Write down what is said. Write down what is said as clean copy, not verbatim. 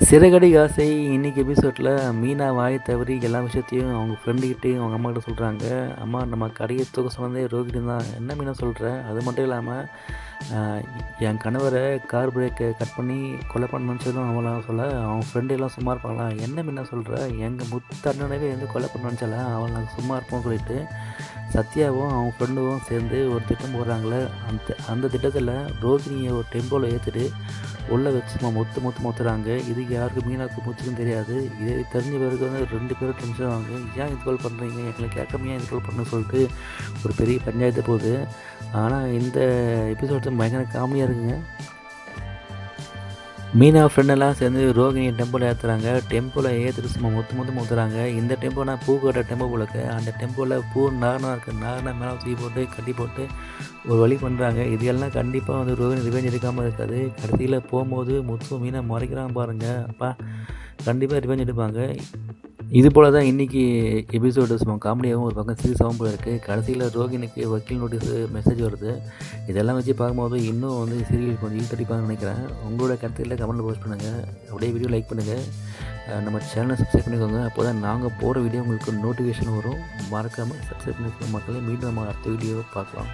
சிறகடி ஆசை இன்னைக்கு எபிசோடில் மீனா வாய் தவறி எல்லா விஷயத்தையும் அவங்க ஃப்ரெண்டுக்கிட்டையும் அவங்க அம்மாக்கிட்ட சொல்கிறாங்க. அம்மா நம்ம கடையை தூக்க சொன்னதே ரோகிணி தான். என்ன மீனா சொல்கிற? அது மட்டும் இல்லாமல் என் கணவரை கார் பிரேக்கை கட் பண்ணி கொலை பண்ணணும்னு சொல்லும் அவளாம் சொல்ல அவன் ஃப்ரெண்டு எல்லாம் சும்மா இருப்பாங்களா? என்ன மீனா சொல்கிற? எங்கள் முத்தண்ணனவே வந்து கொலை பண்ண நினச்சால அவள் நாங்கள் சும்மா இருப்போம்னு சொல்லிட்டு சத்யாவும் அவங்க ஃப்ரெண்டும் சேர்ந்து ஒரு திட்டம் போடுறாங்களே. அந்த திட்டத்தில் ரோகிணியை ஒரு டெம்போவில் ஏற்றிட்டு உள்ளே வச்சு சும்மா மொத்துறாங்க. இதுக்கு யாருக்கும் மீனாவுக்கு மூச்சுக்கும் தெரியாது. இதை தெரிஞ்ச பிறகு வந்து 2 பேரும் டென்ஷன் ஆவாங்க. ஏன் இது போல் பண்ணுறீங்க, எங்களை கேட்காம ஏன் இது போல் பண்ணுன்னு சொல்லிட்டு ஒரு பெரிய பஞ்சாயத்து போகுது. ஆனால் இந்த எபிசோடு பயங்கர காமெடியாக இருக்குங்க. மீனா ஃப்ரெண்டெல்லாம் சேர்ந்து ரோகிணியை டெம்போவில் ஏற்றுறாங்க. டெம்போவில் ஏற்றிட்டு சும்மா மொத்துறாங்க. இந்த டெம்போனா பூ கட்ட டெம்போ போலக்கு. அந்த டெம்போவில் பூ நாகனா இருக்குது. நாகனா மேலே தூக்கி போட்டு கட்டி போட்டு ஒரு வழி பண்ணுறாங்க. இது எல்லாம் கண்டிப்பாக வந்து ரோகிணி ரிவெஞ்ச் எடுக்காமல் இருக்காது. கடைசியில் போகும்போது மீனை மறைக்கிறாங்க பாருங்கள். அப்பா கண்டிப்பாக ரிவெஞ்ச் எடுப்பாங்க. இது போல் தான் இன்றைக்கி எபிசோடு சும்மா காமெடியாகவும் ஒரு பக்கம் சீரியஸாகவும் போல இருக்குது. கடைசியில் ரோகிணிக்கு வக்கீல் நோட்டீஸு மெசேஜ் வருது. இதெல்லாம் வச்சு பார்க்கும்போது இன்னும் வந்து சீரியல் கொஞ்சம் இழுத்தடிப்பாங்கன்னு நினைக்கிறேன். உங்களோட கருத்துக்களை கமெண்ட்டில் போஸ்ட் பண்ணுங்கள். அப்படியே வீடியோ லைக் பண்ணுங்கள். நம்ம சேனலை சப்ஸ்கிரைப் பண்ணிக்கோங்க. அப்போ தான் நாங்கள் போகிற வீடியோ உங்களுக்கு நோட்டிஃபிகேஷன் வரும். மறக்காமல் சப்ஸ்கிரைப் பண்ணிக்கோங்க மக்களே. மீண்டும் நம்ம அடுத்த வீடியோ பார்க்கலாம்.